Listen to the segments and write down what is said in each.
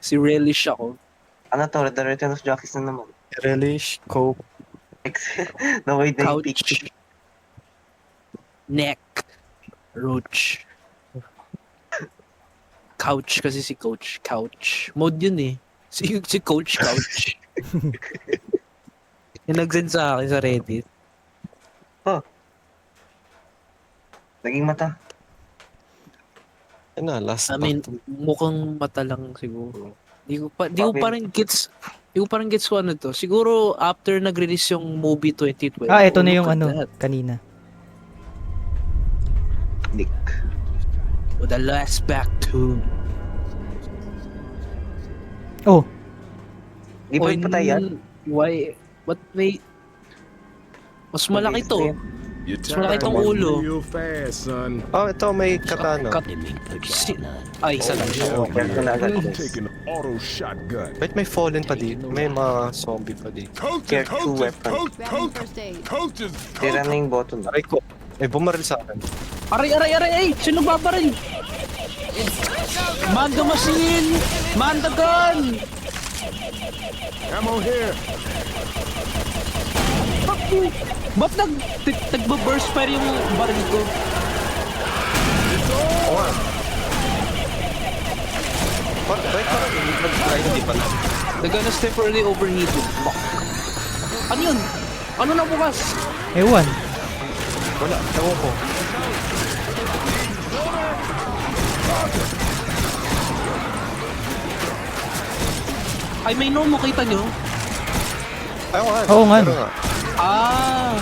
Si Relish ako. Ano to? The Return of Jockeys na naman. Relish, Coke. Naway na yung pick. Couch. Neck. Roach. Couch kasi si Coach. Couch. Mode yun eh. Si Coach Couch. Yung nag-send sa akin sa Reddit. Naging mata. Ano, last I mean, mukhang mata lang siguro. Di ko pa rin gets kung ano to. Siguro after nag-release yung movie 2012. Ito na look yung at ano, that. kanina. Dick. Oh, the last back to. Oh, Di ba yung patay yan? Why? What may... Mas malaki to. Your Mas malaki tong time is ulo. real fast, son. Oh, ito may katana. Ay, isa lang siya. Oh, kaya ko na agad. I'm taking an auto shotgun. Wait, may fallen pa dito. May mga zombie pa dito. Care two weapon. Coaches. Tira na yung button. Aray ko. May bumaril sa akin. Aray! Ay! Sino babaril? Man the machine! Man the gun! Ammo here. Fuck you! Ba't nagba-burst fire yung baril ko? Wait, parang hindi pala. The gun is temporarily overheated. Fuck. Ano yun? Ano na bukas? ewan. Wala, ewan ko. Ay, may no mo, kita nyo? Ayaw nga. Oo nga. Pero Ah!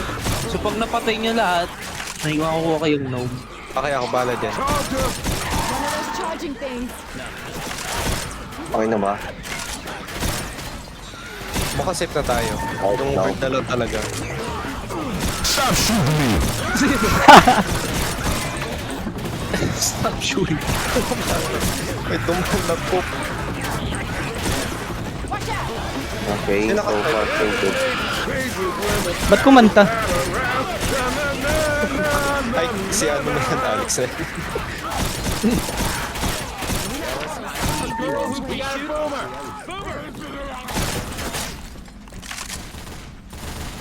So pag napatay nyo lahat, may makukuha kayong gnome. Okay, ako bala dyan. Charging things. Okay na ba? Mukhang safe na tayo. Itong bird na lang talaga. Stop shooting. May tumbang na poop. Okay, so far so good. Ba't kumanta? Ay, si ano na yan, Alex eh.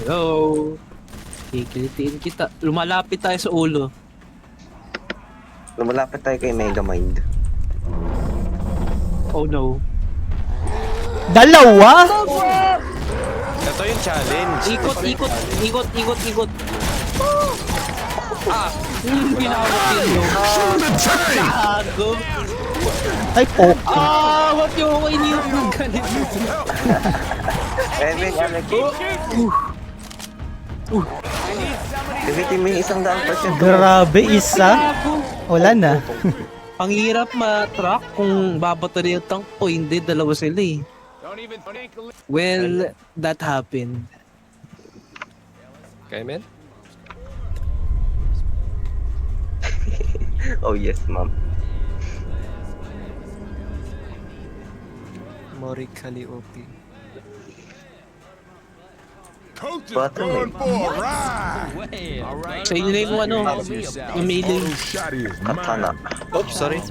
Hello? Kikilitiin kita. Lumalapit tayo sa ulo. Lumalapit tayo kay Megamind. Oh no. Dalawa? Ito yung challenge. Ikot. Ah! Pinawak yun. Gago. Ay, poke. Ah! Ba't yung ako iniyak ng ganit? Evan, Alex. Gamitin mo yung 100%. Grabe, isa. Gago. Wala na. Ang hirap ma-track kung babatari yung tank o hindi. Dalawa sila eh. Well, that happened. Okay, man? Oh yes, ma'am. Mori Calliope. Coaches Button going eh. for a ride. All right. Sa inyo na yung ano, yung melee. Auto shot is Katana. mine. Oops, sorry.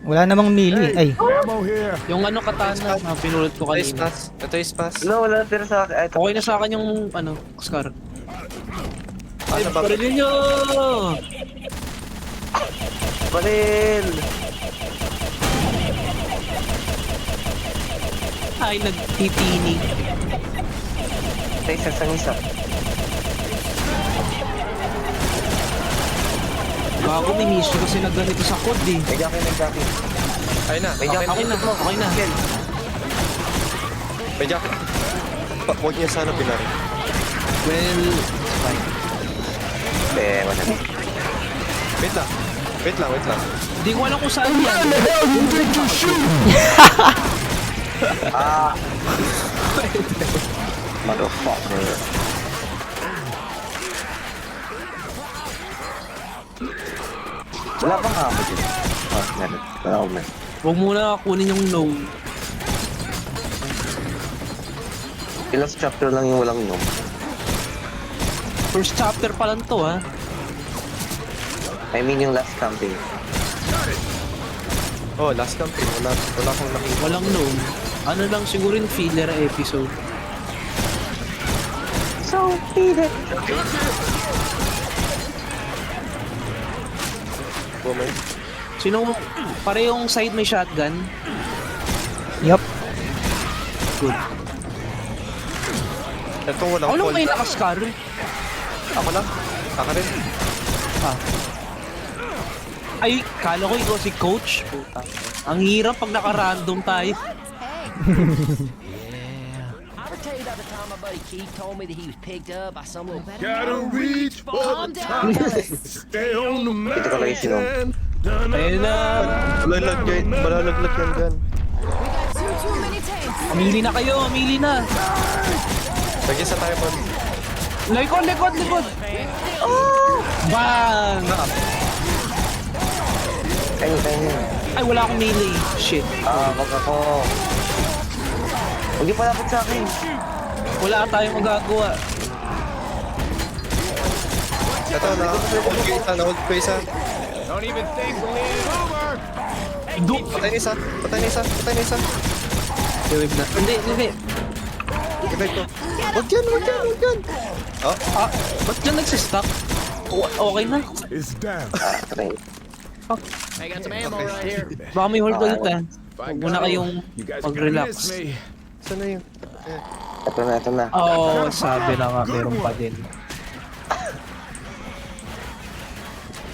Wala namang melee. Ay, Ammo here. Yung ano katana na pinulot ko Ito yung kanina. spas. Ito yung spas. No, wala na tira sa akin. Ay, ito. Okay na sa akin yung ano, Scar. Ay, Ano ba? barilin nyo! Baril! Ay, nagtitini. Sa isa sa isa. Bago may mission kasi nagganito sa code eh. May jacket, may jacket. Ay na, May okay jacket. na. Okay na. May jacket. Huwag niya sana binari. Well, Eh, wala na. Wait lang. Wait lang. hindi ko alam kung saan yan. Ah! Motherfucker. Wala bang ammo dito? Oh, meron. Wala ako meron. Huwag muna kunin yung no. Ilang chapter lang yung walang nom. First chapter pa lang to ha. I mean yung last campaign. Oh, last campaign. Wala akong nakita. Walang known. Ano lang siguro yung filler episode. So, feel it. Bumay. Sino parehong side may shotgun? Yup. Good. Ito walang Ako lang call. may nakascar. Ako lang. Ako rin. Ay, kala ko ikaw si coach. Puta. Ang hirap pag naka-random tayo. I'll tell you about the time my buddy Keith told me that he was picked up by some little... Gotta reach for Calm the down, top. Ellis. Stay on the Ito ko lang yung sinong. mountain. Ayun na. Malalaglag yan dyan. We got too many tanks. Amili na kayo, amili na. Lagyan sa tayo, man. Likod, likod, likod. Oh! Bang! Ayun. Ay, wala akong melee. Shit. Wag ako. Huwag yung palapit sa akin. Wala tayong magagawa. Ito na. Hold ko isa. Na-hold ko isa. Don't even think we're leaving. Over. Patay na isa. Patay na isa. Patay na isa. Wave na. Hindi, hindi. Revive ko. Huwag yan. Huwag yan. Huwag yan. Oh. Ba't dyan nagsistop? Okay na. It's down. Try. I got some ammo right here. Baka may hold ulit ah. By Huwag muna God, kayong you guys mag-relax. gotta miss me. Saan na yun? Ito na. Oo, sabi na nga, meron pa din.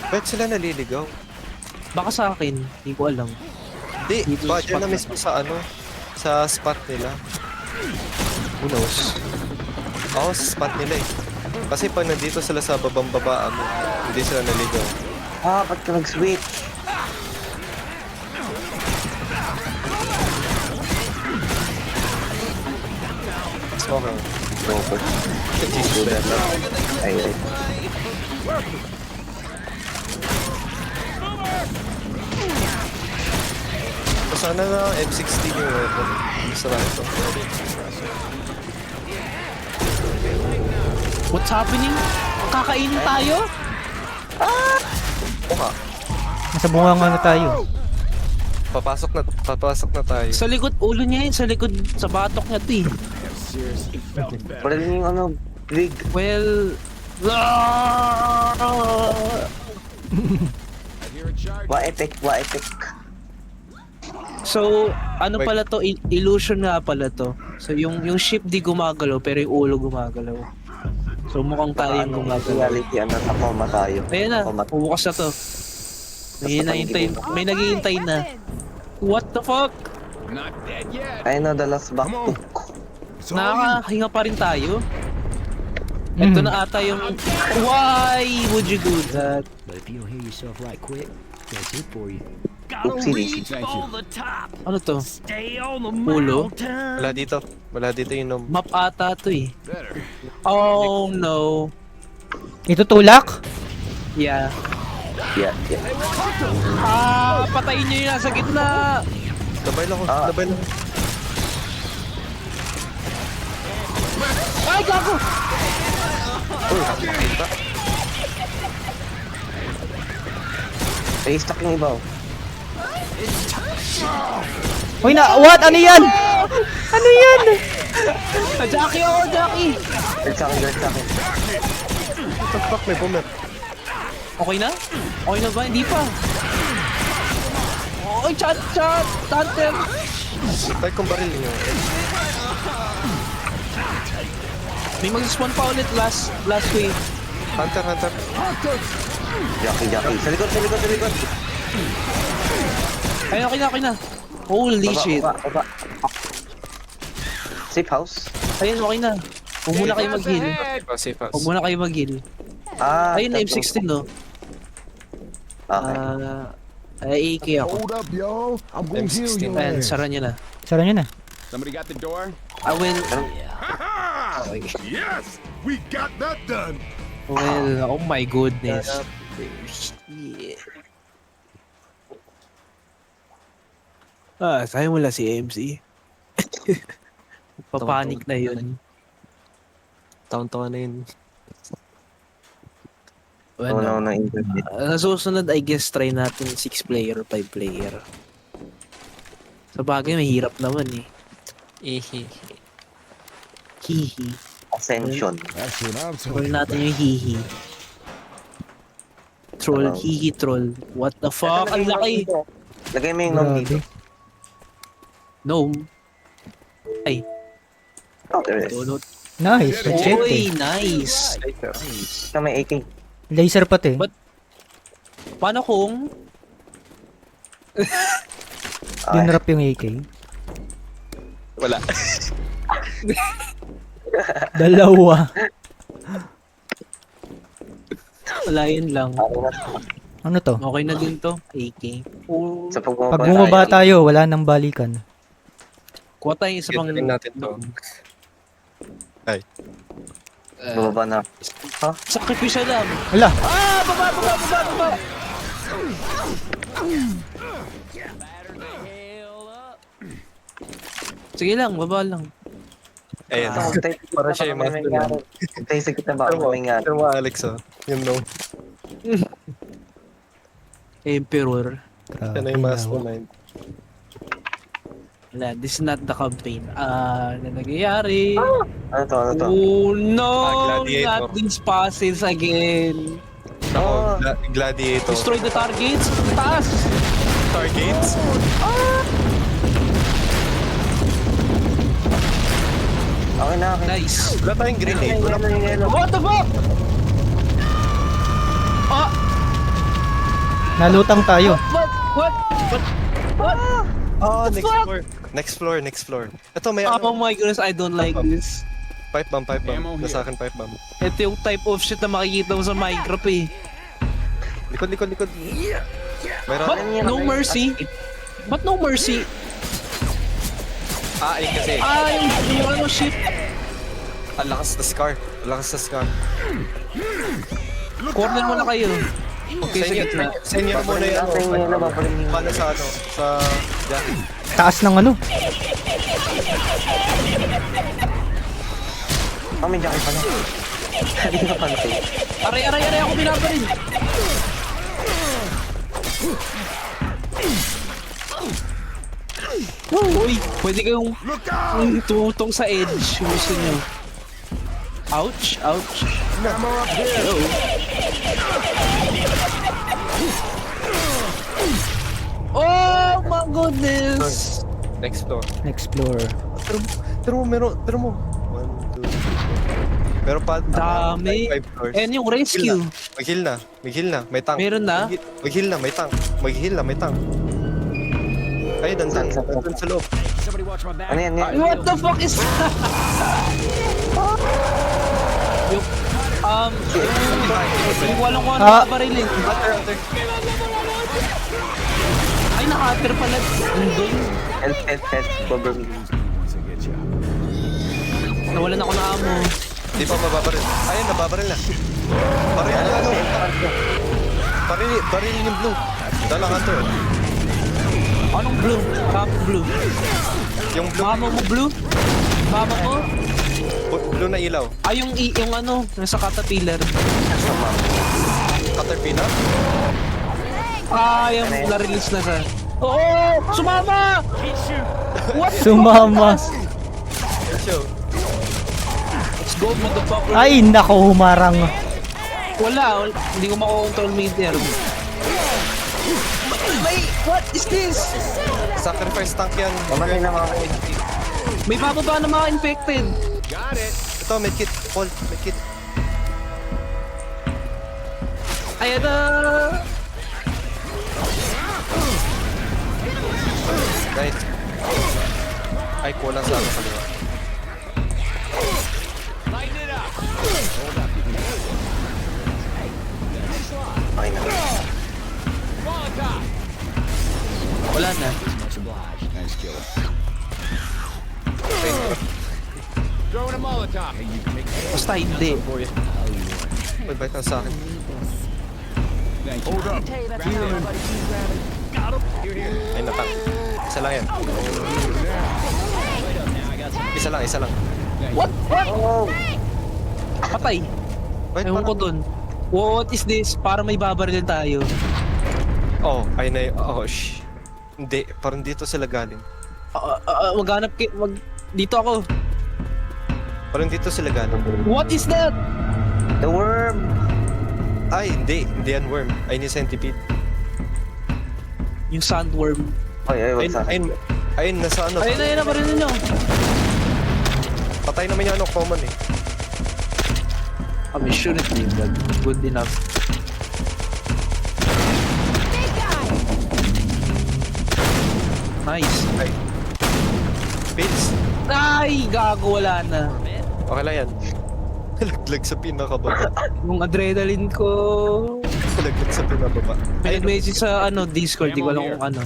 Ba't sila naliligaw? Baka sa akin, hindi ko alam. Di, Dito ba sa dyan spot na mismo sa ano? Sa spot nila. Who knows? Oo, sa spot nila eh. Kasi pag nandito sila sa babang babaan mo, hindi sila naligaw. Ba't ka nag-switch? Okay. Okay. Do that lang. Ay. Sana na M16 yung weapon. Gusto na ito. What's happening? Kakainin tayo? Buka. Nasa bunga na tayo. Papasok na tayo. Sa likod, ulo niya yun. Sa likod, sa batok niya to eh. Seriously felt better. Paraling yung ano, Brig. Well... I hear a charge. Wa-epic. So, ano Wait. pala to? Illusion nga pala to. So, yung ship di gumagalaw, pero yung ulo gumagalaw. So, mukhang tayo yung gumagalaw. Reality, nakoma tayo. Ayan na, Nakoma. bubukas na to. May naghihintay na. What the fuck? Not dead yet. Ayun na, the last back Come on. to. It's all you. Nakakahinga pa rin tayo. Ito na ata yung... Why would you do that? But if you don't hear yourself right quick, that's it for you. Oopsie daisy. Thank you. Ano to? Stay on the Ulo? Wala dito. Wala dito yung nom. Map ata to eh. Better. Oh no. Ito tulak? Yeah. Yeah. Patayin nyo yung nasa gitna. Labay lang ako. Labay lang. Ay, gago! Kita. Ay, stuck yung iba. Uy na, what? Ano yan? Ano yan? Jackie ako, Jackie! Dirt sa akin. What the fuck? May boomer. Okay na? Okay na ba? Hindi pa. Oy, chat! Tanter! Tayo kung baril niyo. May mag-spawn pa ulit last wave. Hunter. Jackie. Sa likod. Ay, okay na. Holy shit. Baba. Safe house? Ayun, okay na. Huwag muna kayo mag-heal. Safe house. Huwag muna kayo mag-heal. Ayun na, M16 no? Okay. AK ako. Hold up, yo. I'm gonna heal M16. you. Ayan, sara niya na. Sara nyo na. Somebody got the door? I will... Yes! We got that done. Well, oh my goodness. Shit. Sayang wala si MC. Papanik na yun. Taon-taon na yun. Wala na internet. Nasusunod, I guess, try natin 6 player, 5 player. Sa bagay, mahirap naman eh. Ihi. Hihi. Ascension. That's what I'm Troll talking natin yung hihi. Troll, Hello. hihi troll. What the fuck? Ang laki! Lagay mo yung nom dito. Grabe. Gnome. Ay, Oh, there it is. donut. Nice. Machete. Uy, nice! Ito may AK. Laser pati. But- Paano kung... Dinrap yung AK. Wala. Dalawa. Wala yun lang. Ano to? Okay na din to. AK. Oh, Sa Pag pagbumaba bumaba tayo, wala nang balikan. kuha tayo isa pang... Gawin natin to. bumaba na. Sacrificial lang. Hala! Ah! Baba! Baba! Baba! Baba! Sige lang, baba lang. Ayan. Para siya yung master lang. Tayo sa kita ba? Pero mo, May nga. pero mo, Alex, oh. Yung no. Emperor. Yan na yung mastermind. Wala, this is not the campaign. Ano nangyayari? Ano to? Ano to? Oh no! Gladiator. Not these passes again. Ako, Gladiator. Destroy the targets. Taas! Targets? Okay na, okay. Nice. Wala tayong grenade. Wala Ano yung yellow? What the fuck? Ah! Nalutang tayo. What? What? What? Oh, the next fuck? floor. Next floor, next floor. Ito, may Oh ano. my goodness, I don't like this. Pipe bomb, pipe bomb. Ammo Nasa here. akin, pipe bomb. Ito yung type of shit na makikita mo sa Minecraft eh. Likod, likod, likod. Mayroon. But no mercy. But no mercy. Ah, ayun kasi. Ah, yung ano ship. Ang lakas na scar. Ang lakas na scar. Corner mo na kayo. Okay, sa gitna. Senior mo na yan. Ano yung yellow? Babalik yung Paano sa ano? Sa jacket. Taas ng ano? Oh, may jacket pala. Hindi ko pansin. Aray, aray, aray ako binabaril. Uy, pwede kayong tumutong sa edge kung gusto nyo. Ouch, ouch. Hello. Oh my goodness! Next floor. Next floor. Pero mo. 1, 2, 3, 4. Pero pa, Dami. 5 floors. And yung rescue. Mag-heal na. Mag-heal na. May tank. Meron na? Mag-heal na. May tank. Mag-heal na. May tank. Ay, dandan. Dandan sa loob. Somebody watch my back. Ano yan? Yan. What the fuck is that? yung, yung walang Ah. barilin. Ay, naka-hatter pala. Nandun. Help. Cover me. Nawalan ako ng amo. Di pa mababaril. Ayun, nababaril na. Baril na ano. Baril yung blue. Dala ka to. Anong blue? Cap blue. Yung blue. Mama mo blue? Mama mo? Blue na ilaw. Ay, yung ano, nasa caterpillar. Caterpillar. Ah, yung na-release na sa... Oo! Sumama! What the Sumama. fuck? Show. Let's go, motherfucker. Ay, nako, humarang. Wala, hindi ko mako-control meter. May, what is this? Sacrifice tank yan. Mamatay na mga May bababa na mga infected. Got it. Ito, medkit. Paul, medkit. Ayan na! Nice. Ay, kulang sa akin kaliwa. Lighten it up. Okay na. Molotov. Wala na. Throwing a Molotov. Basta hindi. May bite na sa akin. Hold up. Tell you that's how my buddy keeps grabbing. Ay, natang. Isa lang yan. Isa lang. What? What? Oh! Patay. Wait, Ewan ko dun. What is this? Para may babaril tayo. Oh, ay na Oh, shh. Hindi, parang dito sila galing. Maghanap dito ako. Parang dito sila gano'n. What is that? The worm! Ay, hindi. Hindi yan worm. Ay, ni centipede. Yung sandworm. Ay, wag sa akin. Ayun, nasa ano. Ayun na, parinig nyo. Patay naman yung ano, common eh. Kami shouldn't be, but good enough. Nice. Ay. Bits. Ay, gago, wala na. Okay lang yan. Laglag sa pinakababa. Yung adrenaline ko. Laglag sa pinakababa. May message sa Discord, di ko alam kung ano.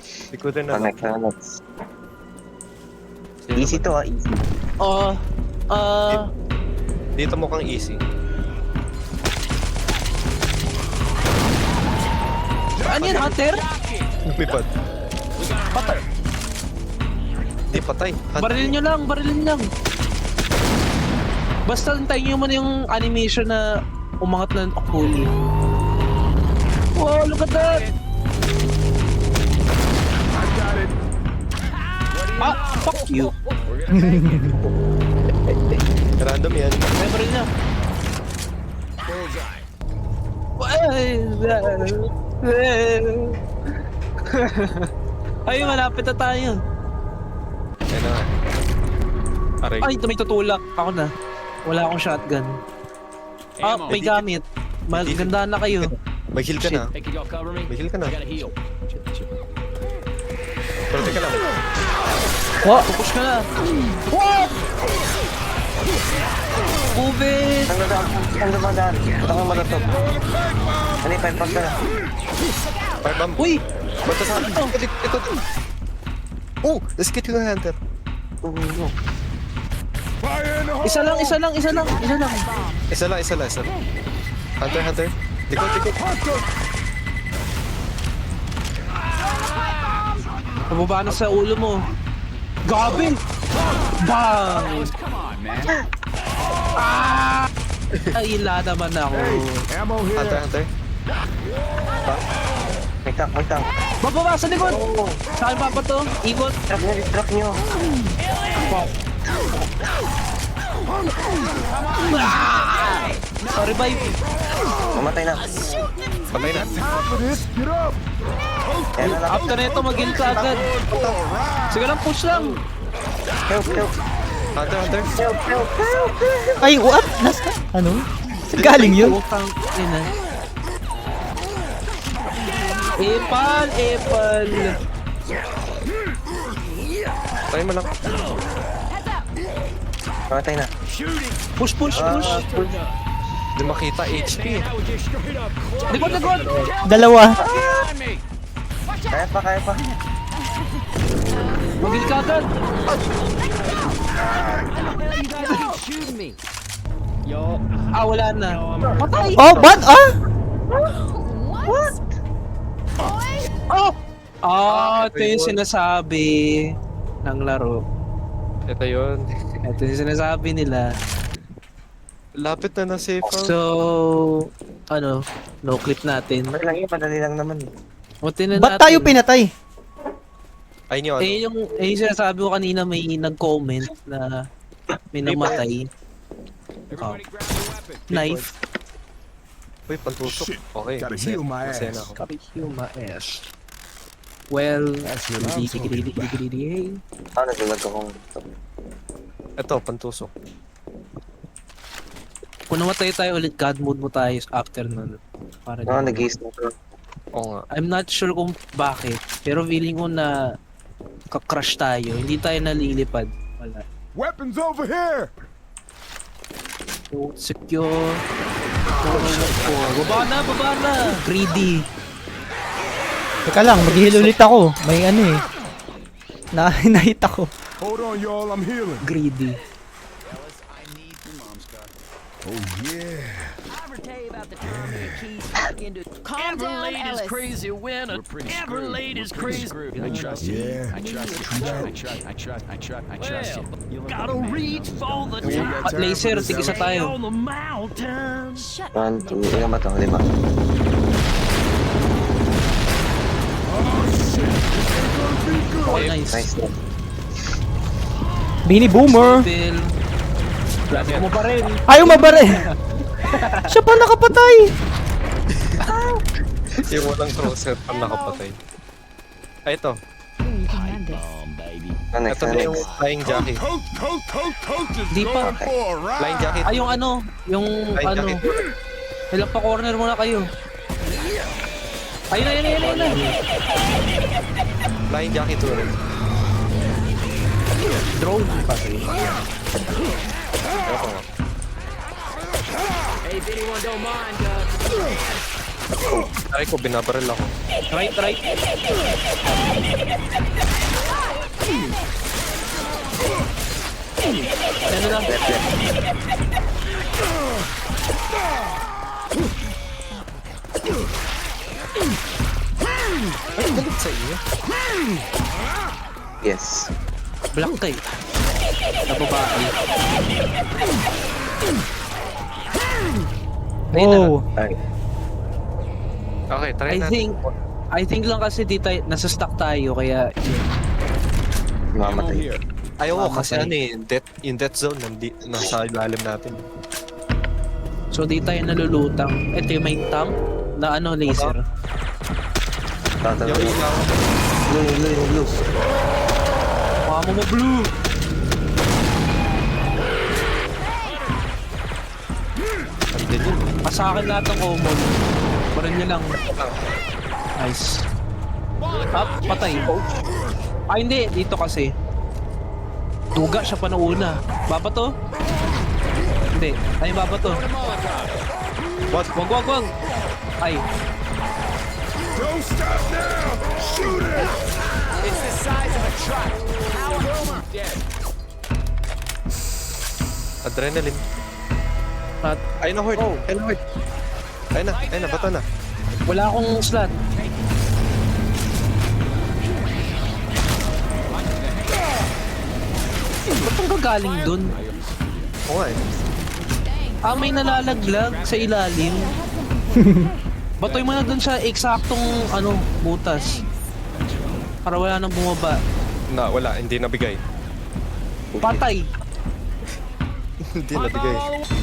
Hindi ko rin alam. Connect. Easy to easy. Dito mukhang easy. Ano yan, Hunter? Lumipad. Patay. Hindi, patay. Barilin nyo lang. Basta antayin nyo muna yung animation na umangat na huli. Wow, look at that! I got it. Fuck you. Random yan. May baril na. Ay, malapit na tayo. Ayun na nga. Aray. Ay, may tutulak. Ako na. Wala akong shotgun. May gamit. Maganda na kayo. May heal ka na. Hey, can y'all cover me? May heal ka na. I gotta heal. Pero teka lang. What? Push ka na. What? Move it! Ang dumadaan. Ito kang matatok. Ano yung 5 packs na? Fire bomb. Uy! Basta sa akin. Ito. Oh! Let's get you the hunter. Fire in the hole! Isa lang. Isa lang. Hunter. Likod. Pababa na sa ulo mo. Gabi! Bang! Come on, man. Ay, ila naman ako. Ammo here. Hunter. May tank. Bababa sa likod! Saan pa to? Ikot? Truck nyo. Revive. Mamatay na. Patay na. Time for this. Get up. Kaya na lang. After nito, mag-heal ka agad. Sige lang, push lang. Help. Hunter. Ay, what? Ano? Galing yun? Utang ina. Epal. Patay mo lang. Mamatay na. Push. Hindi makita HP. Likod. Dalawa. Kaya pa. Mag-heal ka agad. You guys keep shooting me. Wala na. Patay! Oh, what? Ito yung sinasabi ng laro. Ito yun. Ito yung sinasabi nila. Lapit na safe house. So, no clip natin. Madali lang naman. Mutin na Ba't natin. tayo pinatay? Ay nyo, ano? yung sinasabi ko kanina, may nag-comment na may namatay. Everybody grab your weapon. Knife. Uy, pantusok. Okay. Gotta heal my masaya ass. na ako. Copy my ass. Well, That's what I'm talking about. Nadulag akong Ito, pantusok. kung namatay tayo ulit, God mode mo tayo after nun. Para nag-ace na to. Oo nga. I'm not sure kung bakit, pero feeling ko na ka-crush tayo. Hindi tayo nalilipad. Wala. Weapons over here. So, secure. Baba na! Greedy. Teka lang, mag-heal ulit ako. May ano eh. Nahit ako. Hold on, y'all. I'm healing. Greedy. Oh yeah. I ever tell you about the time me and Keith snuck into Calm down, Ellis. crazy winter. Everlaid is crazy. I trust you. Yeah. I trust you. Gotta reach for the top At laser, tigisa tayo. on the mountain. Shut 1, 2, ilan ba to? 5. Oh shit. Here comes Okay, nice. Nice. Bini Boomer. Bill. Lagi mo pa rin. Ayaw mabare. Siya pa nakapatay. Yung walang crosshair pa nakapatay. Ay, ito. Next, Ito na yung next. flying jockey. Coach is Di pa. going for a ride. Flying jockey. Ay, yung ano, yung Flying ano. jockey. Ilang pa corner muna kayo. Ayun na, ayun na, ayun na, ayun na. Flying jockey turret. Drone kasi. Ito nga. Hey, if anyone don't mind, Try ko, binabaril ako. Right, right. Ano lang. Ay, galit sa inyo. Yes. Black tie. Sa babae. Ayun na. Oh. Ay. Okay, try natin. I think lang kasi di tayo, nasa stuck tayo kaya yun. Mamatay. Ayaw ko kasi Mamatay. ano eh, yung death zone, nasa ilalim natin. So di tayo nalulutang. Ito yung may tank na ano, laser. Tatalo. Yung ilaw, Blue. Mama mo blue! andin yun. Pasakin lahat ng common. Parang nyo lang. Nice. Up, patay. Ay hindi, dito kasi. Duga siya pa na una. Baba to? Hindi. Ay, baba to. What? Wag. Ay. Don't stop now. Shoot it. it's the size of a truck. How dead. Adrenaline. At Ayun na, Horde. Ayun na, Horde. Ayun na, bato na. wala akong slot. Ba't ang gagaling dun? Oo nga eh. Ah, may nalalaglag sa ilalim. Batoy mo na dun sa eksaktong ano, butas. Para wala nang bumaba. Wala, hindi nabigay. Patay! Hindi nabigay.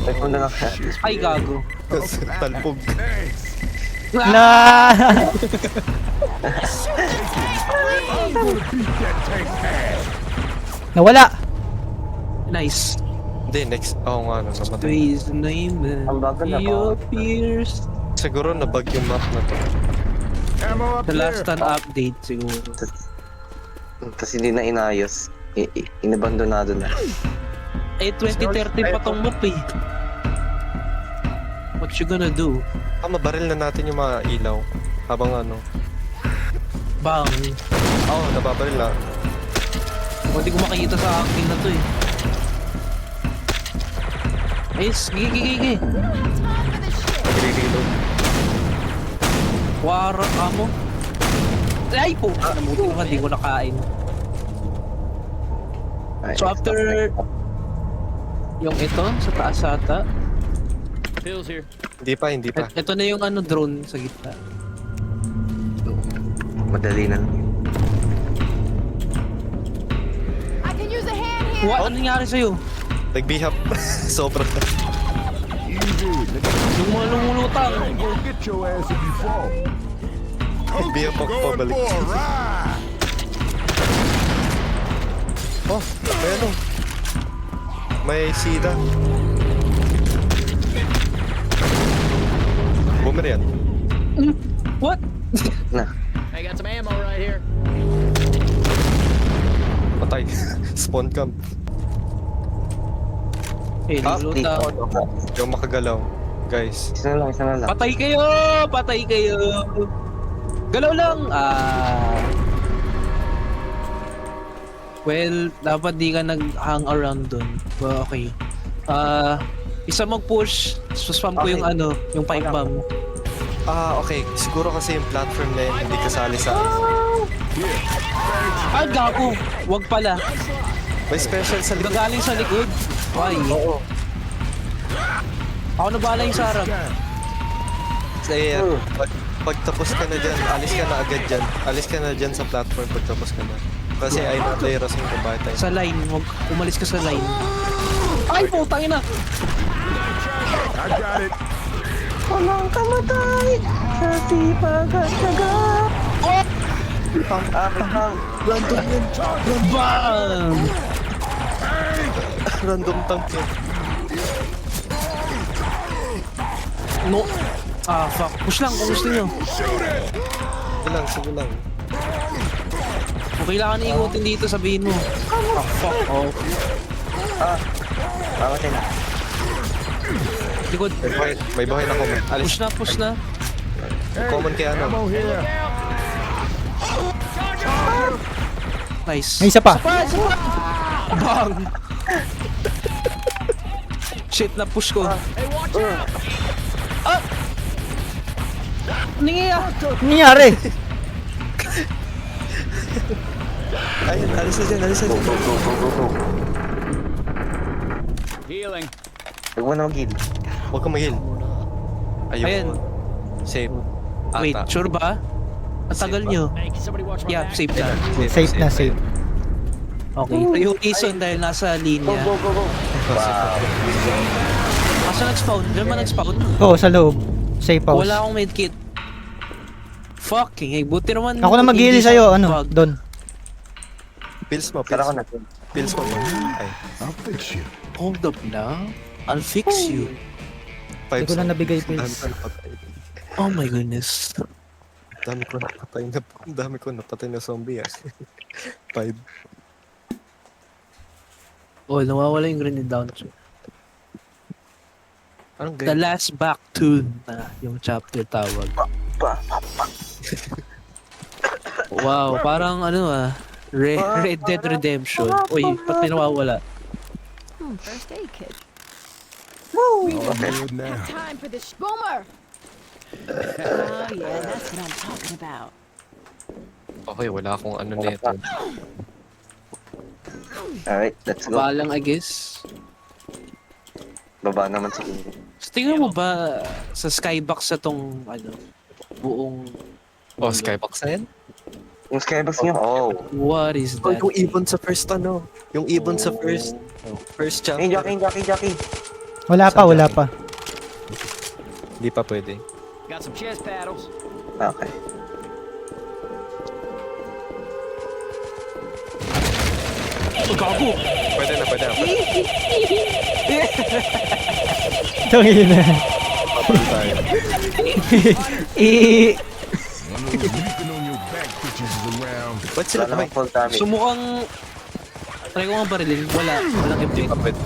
Ay, kung na lang siya. Ay, gago. Kasi talpog. Na. Nawala. Nice. Hindi, next. Oo nga, namatay. Praise the name Ang bagal na he ba? appears. Siguro nabag yung map na to. Ammo up The here. last time update siguro. Tapos hindi na inayos. Inabandonado na. Eh, 2013 pa tong map eh. What you gonna do? Mabaril na natin yung mga ilaw. Habang ano. Bang. Oo, nababaril na. Hindi ko makikita sa acting na to eh. Ayos, gigi. Nagre-reload. Wara amo. Ay po! Namuti ko hindi ko nakain. Ay, So after yung ito, sa taas ata. Phil's here. Hindi pa. Ito na yung ano drone sa gitna. madali na. I can use a hand here. What? Ano nangyari sa'yo? Nagbihap. Sobra. Yung mga lumulutang. Go get your ass if you fall. Nagbihap ako Going pabalik. for a ride. Oh, may ano. May sida. Boomer yan. What? Na. I got some ammo right here. Patay. Spawn camp. Eh, lumulutang. Hindi ako makagalaw. Guys. Isa na lang. Patay kayo! Patay kayo! Galaw lang! Well, dapat di ka nag-hang around dun. Well, okay. Isa mag-push, spam ko yung Okay. ano, yung pipe bomb. Okay. Siguro kasi yung platform na yun hindi kasali sa... Ah, gago! Wag pala. May special sa likod. Gagaling sa likod. Why? Oo. Ako na bahala yung sa harap. Sa Pag tapos ka na dyan, alis ka na agad dyan. Alis ka na dyan sa platform pag tapos ka na. Kasi I know the rason kung bakit tayo. Sa line, umalis ka sa line. Ay, putang ina! I got it. Walang kamatay sa sipag-atsaga. Pang-apang. Random yun. Bam! Random tank yun. No. Ah, fuck. Push lang kung gusto nyo. Sige lang. Kung kailangan iikutin dito, sabihin mo. Ah, fuck. Oh. Mamatay na. Likod. May buhay na comment. Alis. Push na. Common kay ano. Ammo here. Nice. May isa pa. Bang! Shit, na-push ko. Ningi ah! Ano nangyari? Ayun, alis na dyan. Go. Healing. Huwag mo na mag-heal. Huwag kang mag-heal. Ayan. Save. Wait, sure ba? Ang tagal nyo. Hey, can somebody watch my Yeah, back? safe na. Safe na, safe. Okay. So yung reason dahil nasa linya. Go. Asa nag-spawn? Diyan ba nag-spawn? Oo, sa loob. Safe house. Wala akong medkit. Fucking hey, buti naman. Ako na mag-heal hindi sa'yo, siya ano, bug. Don. Pills mo. Tara ko na. Pills mo. Ay. I'll fix you. Hold up lang. I'll fix you. Five Hindi ko na seconds. nabigay Ang pills. dami ko napatay. Oh my goodness. Ang dami ko napatay na zombie. 5. Oh, nawawala yung grenade down. Anong The ganyan? last back to na yung chapter tawag. Wow, parang ano Red Dead Redemption. Uy, ba't may nawawala? First aid kit. Good now. Time for this boomer. Oh yeah, that's what I'm talking about. Okay, wala akong ano nito. Alright, let's go. Baba lang, I guess. Baba naman siguro. So, tingnan mo ba sa skybox sa tong buong Oh, skybox na yan? Yung skybox niyo? Oh. what is Oh, that? yung ibon sa first ano. Yung ibon sa first chapter. Hey, Jackie. Wala pa. Hindi pa pwede. Got some chest paddles. Okay. Oh, gago! Pwede na. Tangin na. Papalo tayo. Leaping on your back bitches around. Ba't sila Wala namang full damage. Sumukhang try ko nga barilin. Walang Hindi MP. pa pwede.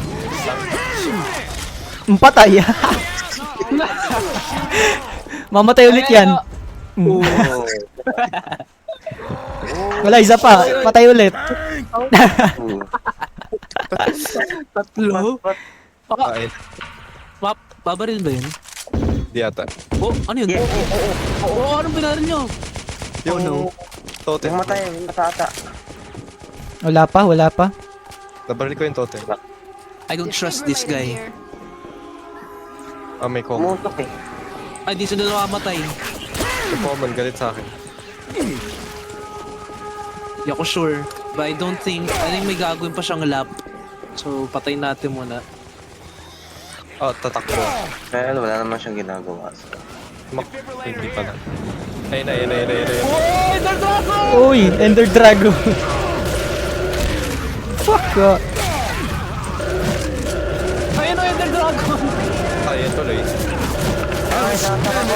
Patay. Mamatay ulit yan. Oh. Wala, isa pa. Patay ulit. Tatlo? Kain. Babaril ba yun? Hindi yata. Oh, ano yun? Oh, anong binaril nyo? Yung totem. Yung matay, yung matata. Wala pa. Nabaril ko yung totem. I don't trust this guy. Ah, may common. Umutok eh. Ay, di sila nakamatay. Yung common, galit sa akin. Di ako sure. But I think may gagawin pa siyang lap. So, patayin natin muna. Oh, tatakbo. Well, wala naman siyang ginagawa. Hindi pala. Ayun na. Uy, Ender Dragon. Fuck. Ayun o, Ender Dragon! Ayun tuloy. Ay, nakakala ko.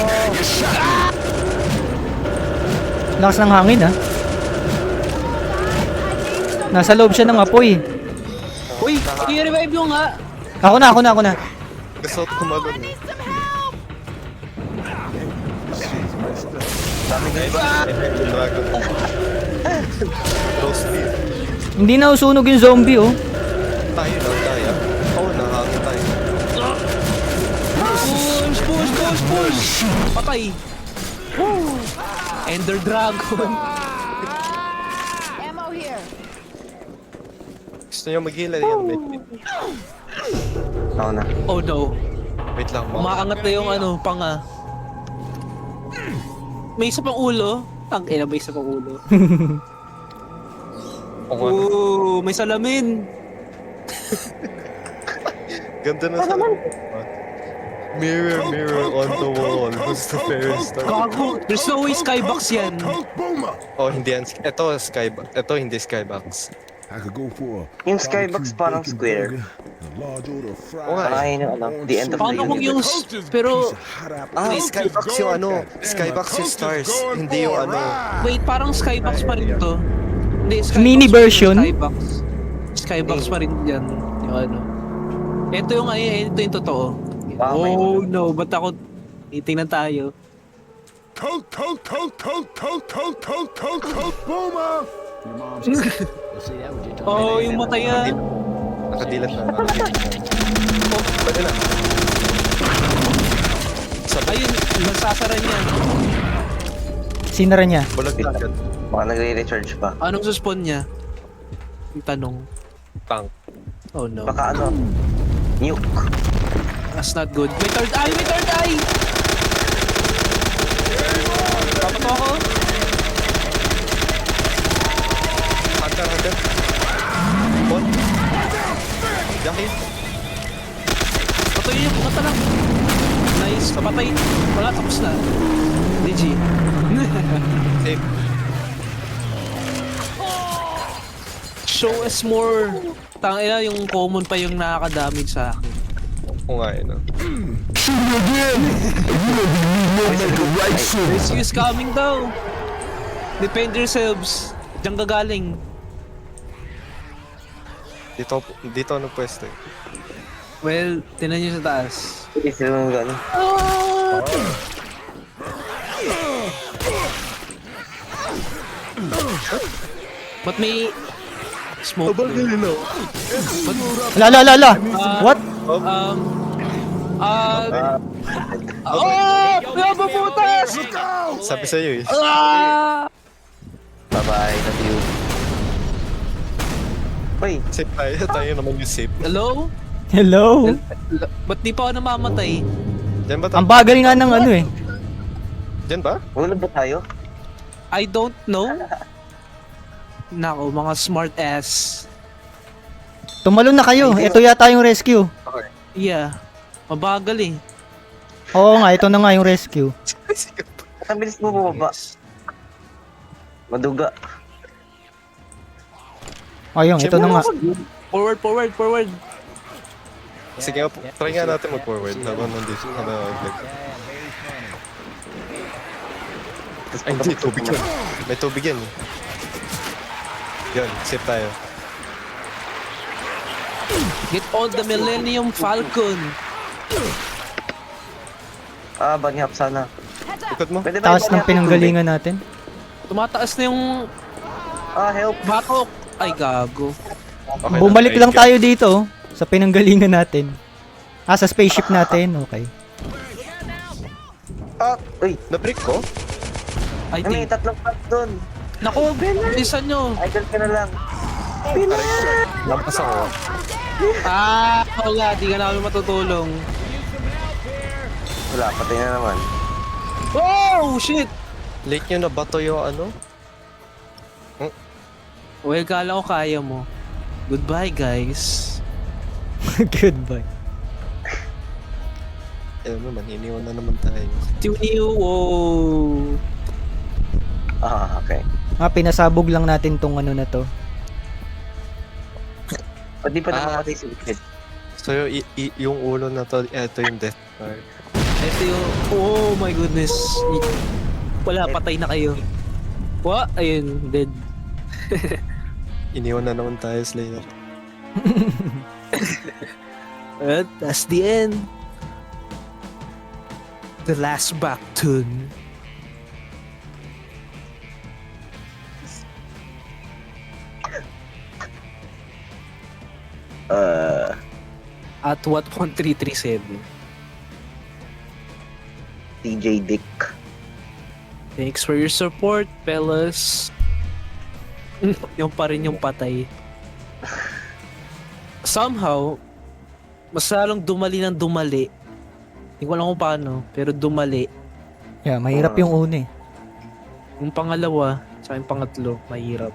Lakas ng hangin, ha? Nasa loob siya ng apoy. Uy, i-revive yung nga! Ako na. Gusto ko tumalon. Dami ganito. Dragon. Roast beef. Hindi na usunog yung zombie, oh. Tayo lang, kaya. Oo, nakakita tayo. Push! Patay! Ender Dragon! Ammo here. Gusto nyo mag-heal yan, mate. Ako na. Oh no. Wait lang, mga. Umaangat na yung panga. may isa pang ulo. Ang ina, may isa pang ulo. Kung ano. Oo, may salamin. Ganda na sa... Mirror, mirror on the wall. Who's the fairest star? Gago, there's no way skybox yan. Coke Boomer. Oh, hindi yan. Ito, skybox. Ito, hindi skybox. I could go for a Yung skybox parang barbecue square. burger, a large order of fries. Oo nga eh. Parang yun yung ano, the end of the Paano kung universe. yung... Pero, Hot apple Ah, toast skybox is yung going, ano. and Skybox my yung toast is stars. going Hindi for yung a ano. ride. wait, parang skybox pa rin to. Hindi, skybox Mini pa rin, version? Skybox. Skybox pa rin yan. Yung ano. Ito yung, ito yung totoo. Wow, may Oh no, ba't ako... Itingnan tayo. Coke, Coke, Coke, Coke, Coke, Coke, Coke, Coke, Coke Boomer. Your mom's Well, see, that was just Oh, yung mata yan. Nakadilat na. Oh, pwede na. Ayun, nagsasara niya. Sinara niya. Bulag na agad. Baka nagre-recharge pa. Anong suspon niya? Yung tanong. Tank. Oh no. Baka ano, nuke. That's not good. May third eye! May third eye! Papato ako? Hunter, hunter. Bon. Jackie. Patuloy niya, bukata lang. Nice, kapatay. Wala, tapos na. DG. Safe. Show us more. Tangina, yung common pa yung nakaka-damage sa akin. Oo nga yun. Rescue's coming daw. Defend yourselves. Diyan gagaling. Dito ano pwesto eh. Well, tinan nyo sa taas. Hindi sila nang gano'n. Ba't may smoke doon? La. What? Nababutas! Sabi sa'yo eh. Bye-bye, love you. Uy, Safe tayo. Tayo naman yung safe. Hello? Hello? Ba't di pa ako namamatay? Diyan ba Ang tayo? bagal nga ng ano eh. Diyan ba? wala ba tayo? I don't know. Nako, mga smart ass. Tumalon na kayo. Ito yata yung rescue. Yeah. Mabagal eh. Oo nga, ito na nga yung rescue. Ang bilis mo bumaba. Maduga. Ayun, ito na nga. Forward. Sige, try nga natin mag-forward habang nandito. Ay, hindi. Tubig yan. May tubig yan eh. Yun, safe tayo. Get on the Millennium Falcon. Ah, bunny hop sana. Ikot mo. Pwede ba Taas yung bunny ng hop pinanggalingan natin. Tumataas na yung tubig? Ah, help. batok. Ay, gago. Okay Bumalik Ay, lang tayo dito sa pinanggalingan natin. Sa spaceship natin. Okay. Ah, uy. Na-break ko? I May think. tatlong pack doon. Nako, bilisan nyo. Idol ka na lang. Lampas ako. Oo nga, di ka namin matutulong. Wala, patay na naman. Oh, shit! Late nyo na bato yung ano? Well, kala ko kaya mo. Goodbye, guys. Goodbye. Ano naman, iniwan na naman tayo. Tuniu, oh. Ah, okay. Pinasabog lang natin tong ano na to. Ba't di pa namamatay si Wicked? So yung ulo na to, ito yung Death Star. Ito yung... Oh my goodness. Wala, patay na kayo. What? Ayun, dead. Iniwan na naman tayo, Slayer. At that's the end. The last back tune. At what 1337? TJ Dick. Thanks for your support, fellas. Yung pa rin yung patay. Somehow, mas lalong dumali ng dumali. Hindi ko alam kung paano, pero dumali. Yeah, mahirap yung una eh. Yung pangalawa, sa yung pangatlo, mahirap.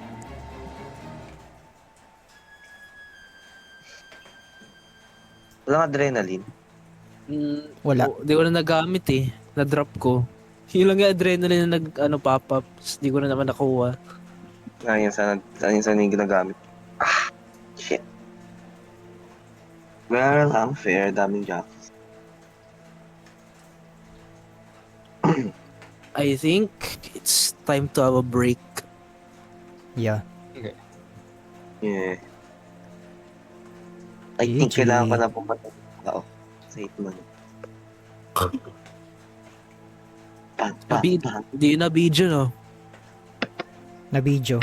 Walang adrenaline. Wala. Di ko na nagamit eh. Na-drop ko. Yun lang yung adrenaline na pop-up. Di ko na naman nakuha. Saan yung ginagamit. Ah, shit. Well, ang fair. Daming jocks. I think it's time to have a break. Yeah. Yeah. I think GG. kailangan ko na pumunta sa Hitman. Di na video, no? Na video.